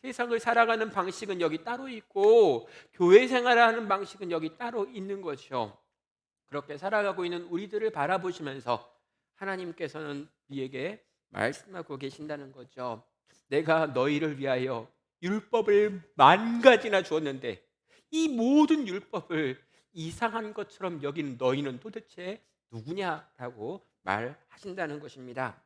세상을 살아가는 방식은 여기 따로 있고 교회 생활을 하는 방식은 여기 따로 있는 거죠. 그렇게 살아가고 있는 우리들을 바라보시면서 하나님께서는 우리에게 말씀하고 계신다는 거죠. 내가 너희를 위하여 율법을 만 가지나 주었는데 이 모든 율법을 이상한 것처럼 여기는 너희는 도대체 누구냐라고 말하신다는 것입니다.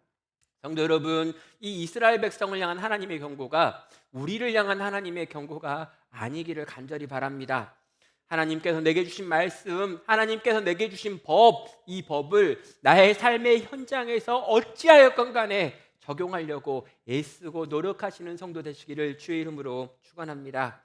성도 여러분, 이 이스라엘 백성을 향한 하나님의 경고가 우리를 향한 하나님의 경고가 아니기를 간절히 바랍니다. 하나님께서 내게 주신 말씀, 하나님께서 내게 주신 법, 이 법을 나의 삶의 현장에서 어찌하였건 간에 적용하려고 애쓰고 노력하시는 성도 되시기를 주의 이름으로 축원합니다.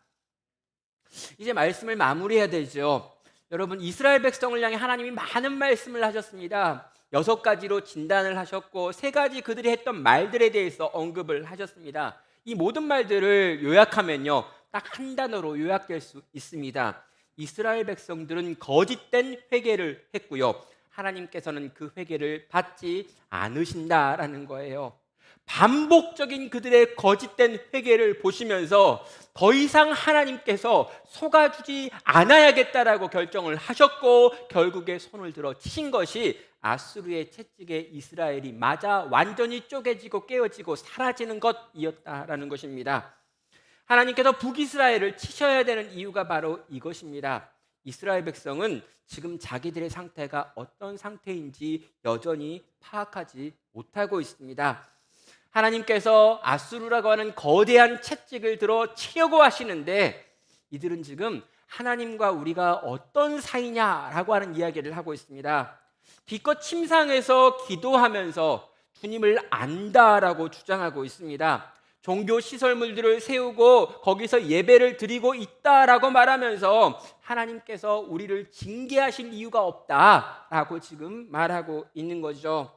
이제 말씀을 마무리해야 되죠. 여러분, 이스라엘 백성을 향해 하나님이 많은 말씀을 하셨습니다. 6가지로 진단을 하셨고 3가지 그들이 했던 말들에 대해서 언급을 하셨습니다. 이 모든 말들을 요약하면요, 딱 한 단어로 요약될 수 있습니다. 이스라엘 백성들은 거짓된 회개를 했고요, 하나님께서는 그 회개를 받지 않으신다라는 거예요. 반복적인 그들의 거짓된 회개를 보시면서 더 이상 하나님께서 속아주지 않아야겠다라고 결정을 하셨고, 결국에 손을 들어 치신 것이 아수르의 채찍에 이스라엘이 맞아 완전히 쪼개지고 깨어지고 사라지는 것이었다라는 것입니다. 하나님께서 북이스라엘을 치셔야 되는 이유가 바로 이것입니다. 이스라엘 백성은 지금 자기들의 상태가 어떤 상태인지 여전히 파악하지 못하고 있습니다. 하나님께서 아수르라고 하는 거대한 채찍을 들어 치려고 하시는데, 이들은 지금 하나님과 우리가 어떤 사이냐라고 하는 이야기를 하고 있습니다. 기껏 침상에서 기도하면서 주님을 안다라고 주장하고 있습니다. 종교 시설물들을 세우고 거기서 예배를 드리고 있다라고 말하면서 하나님께서 우리를 징계하실 이유가 없다라고 지금 말하고 있는 거죠.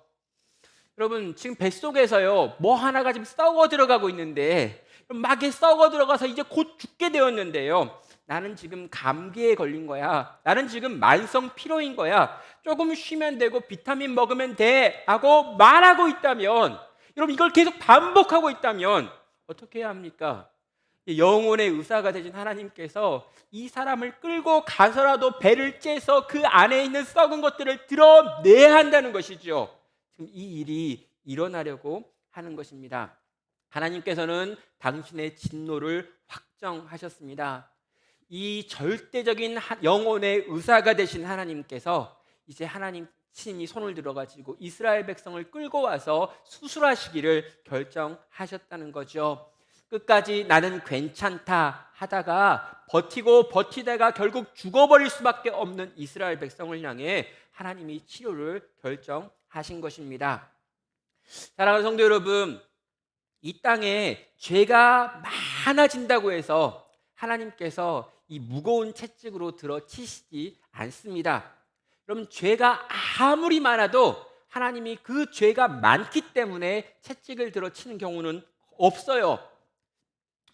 여러분, 지금 뱃속에서요, 뭐 하나가 지금 썩어 들어가고 있는데, 막 썩어 들어가서 이제 곧 죽게 되었는데요, 나는 지금 감기에 걸린 거야, 나는 지금 만성 피로인 거야, 조금 쉬면 되고 비타민 먹으면 돼 하고 말하고 있다면, 여러분, 이걸 계속 반복하고 있다면 어떻게 해야 합니까? 영혼의 의사가 되신 하나님께서 이 사람을 끌고 가서라도 배를 째서 그 안에 있는 썩은 것들을 드러내야 한다는 것이죠. 지금 이 일이 일어나려고 하는 것입니다. 하나님께서는 당신의 진노를 확정하셨습니다. 이 절대적인 영혼의 의사가 되신 하나님께서 이제 하나님 친히 손을 들어가지고 이스라엘 백성을 끌고 와서 수술하시기를 결정하셨다는 거죠. 끝까지 나는 괜찮다 하다가 버티고 버티다가 결국 죽어버릴 수밖에 없는 이스라엘 백성을 향해 하나님이 치료를 결정하신 것입니다. 사랑하는 성도 여러분, 이 땅에 죄가 많아진다고 해서 하나님께서 이 무거운 채찍으로 들어 치시지 않습니다. 여러분, 죄가 아무리 많아도 하나님이 그 죄가 많기 때문에 채찍을 들어 치는 경우는 없어요.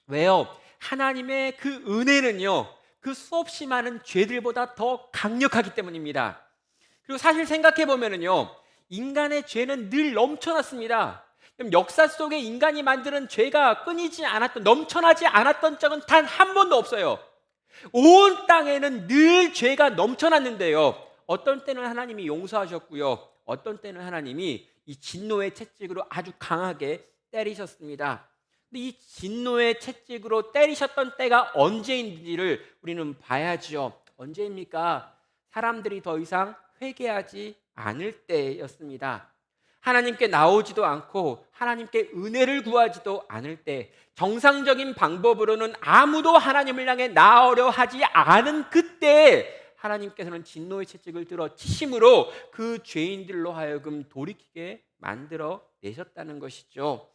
왜요? 하나님의 그 은혜는요, 그 수없이 많은 죄들보다 더 강력하기 때문입니다. 그리고 사실 생각해 보면은요, 인간의 죄는 늘 넘쳐났습니다. 그럼 역사 속에 인간이 만드는 죄가 끊이지 않았던, 넘쳐나지 않았던 적은 단 한 번도 없어요. 온 땅에는 늘 죄가 넘쳐났는데요, 어떤 때는 하나님이 용서하셨고요, 어떤 때는 하나님이 이 진노의 채찍으로 아주 강하게 때리셨습니다. 근데 이 진노의 채찍으로 때리셨던 때가 언제인지를 우리는 봐야죠. 언제입니까? 사람들이 더 이상 회개하지 않을 때였습니다. 하나님께 나오지도 않고 하나님께 은혜를 구하지도 않을 때, 정상적인 방법으로는 아무도 하나님을 향해 나아오려 하지 않은 그때 하나님께서는 진노의 채찍을 들어 치심으로 그 죄인들로 하여금 돌이키게 만들어 내셨다는 것이죠.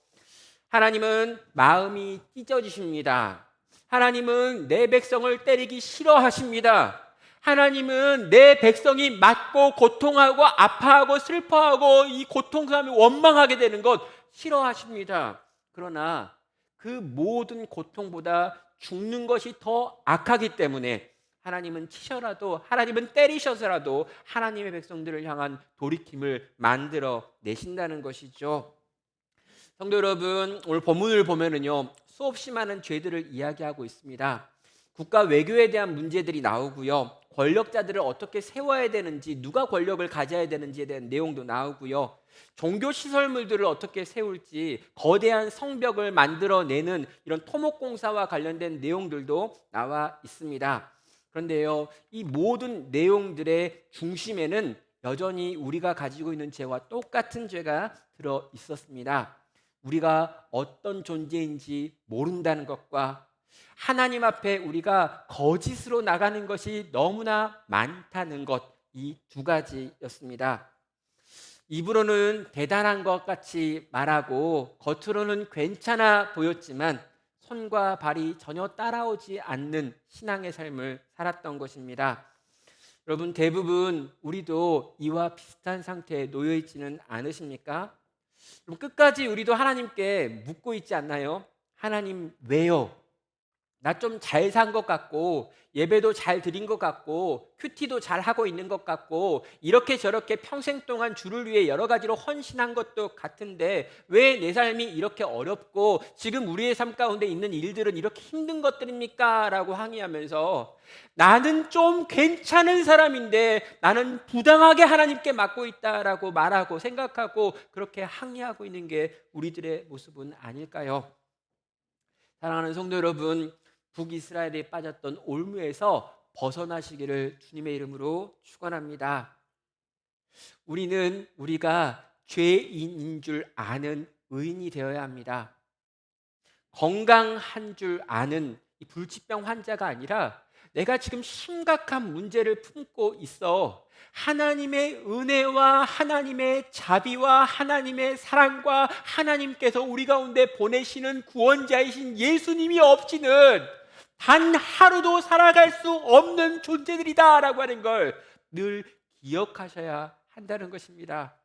하나님은 마음이 찢어지십니다. 하나님은 내 백성을 때리기 싫어하십니다. 하나님은 내 백성이 맞고 고통하고 아파하고 슬퍼하고 이 고통감이 원망하게 되는 것 싫어하십니다. 그러나 그 모든 고통보다 죽는 것이 더 악하기 때문에 하나님은 치셔라도, 하나님은 때리셔서라도 하나님의 백성들을 향한 돌이킴을 만들어 내신다는 것이죠. 성도 여러분, 오늘 본문을 보면은요, 수없이 많은 죄들을 이야기하고 있습니다. 국가 외교에 대한 문제들이 나오고요, 권력자들을 어떻게 세워야 되는지, 누가 권력을 가져야 되는지에 대한 내용도 나오고요, 종교 시설물들을 어떻게 세울지, 거대한 성벽을 만들어내는 이런 토목공사와 관련된 내용들도 나와 있습니다. 그런데요, 이 모든 내용들의 중심에는 여전히 우리가 가지고 있는 죄와 똑같은 죄가 들어 있었습니다. 우리가 어떤 존재인지 모른다는 것과 하나님 앞에 우리가 거짓으로 나가는 것이 너무나 많다는 것, 이 두 가지였습니다. 입으로는 대단한 것 같이 말하고 겉으로는 괜찮아 보였지만 손과 발이 전혀 따라오지 않는 신앙의 삶을 살았던 것입니다. 여러분, 대부분 우리도 이와 비슷한 상태에 놓여 있지는 않으십니까? 그럼 끝까지 우리도 하나님께 묻고 있지 않나요? 하나님, 왜요? 나 좀 잘 산 것 같고, 예배도 잘 드린 것 같고, 큐티도 잘 하고 있는 것 같고, 이렇게 저렇게 평생 동안 주를 위해 여러 가지로 헌신한 것도 같은데 왜 내 삶이 이렇게 어렵고 지금 우리의 삶 가운데 있는 일들은 이렇게 힘든 것들입니까? 라고 항의하면서, 나는 좀 괜찮은 사람인데 나는 부당하게 하나님께 맡고 있다라고 말하고 생각하고 그렇게 항의하고 있는 게 우리들의 모습은 아닐까요? 사랑하는 성도 여러분, 북이스라엘에 빠졌던 올무에서 벗어나시기를 주님의 이름으로 축원합니다. 우리는 우리가 죄인인 줄 아는 의인이 되어야 합니다. 건강한 줄 아는 이 불치병 환자가 아니라, 내가 지금 심각한 문제를 품고 있어 하나님의 은혜와 하나님의 자비와 하나님의 사랑과 하나님께서 우리 가운데 보내시는 구원자이신 예수님이 없이는 단 하루도 살아갈 수 없는 존재들이다 라고 하는 걸 늘 기억하셔야 한다는 것입니다.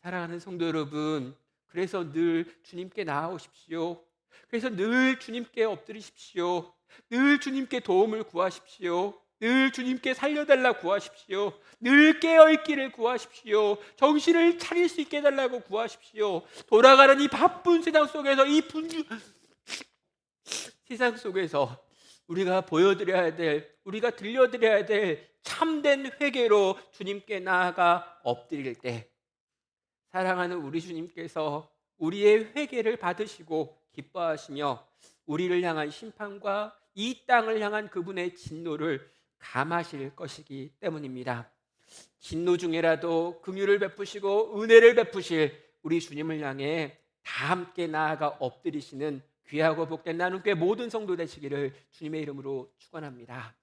사랑하는 성도 여러분, 그래서 늘 주님께 나아오십시오. 그래서 늘 주님께 엎드리십시오. 늘 주님께 도움을 구하십시오. 늘 주님께 살려달라 구하십시오. 늘 깨어있기를 구하십시오. 정신을 차릴 수 있게 해달라고 구하십시오. 돌아가는 이 바쁜 세상 속에서, 이 분주 세상 속에서 우리가 보여드려야 될, 우리가 들려드려야 될 참된 회개로 주님께 나아가 엎드릴 때, 사랑하는 우리 주님께서 우리의 회개를 받으시고 기뻐하시며 우리를 향한 심판과 이 땅을 향한 그분의 진노를 감하실 것이기 때문입니다. 진노 중에라도 긍휼을 베푸시고 은혜를 베푸실 우리 주님을 향해 다 함께 나아가 엎드리시는 귀하고 복된 나눔교회 모든 성도 되시기를 주님의 이름으로 축원합니다.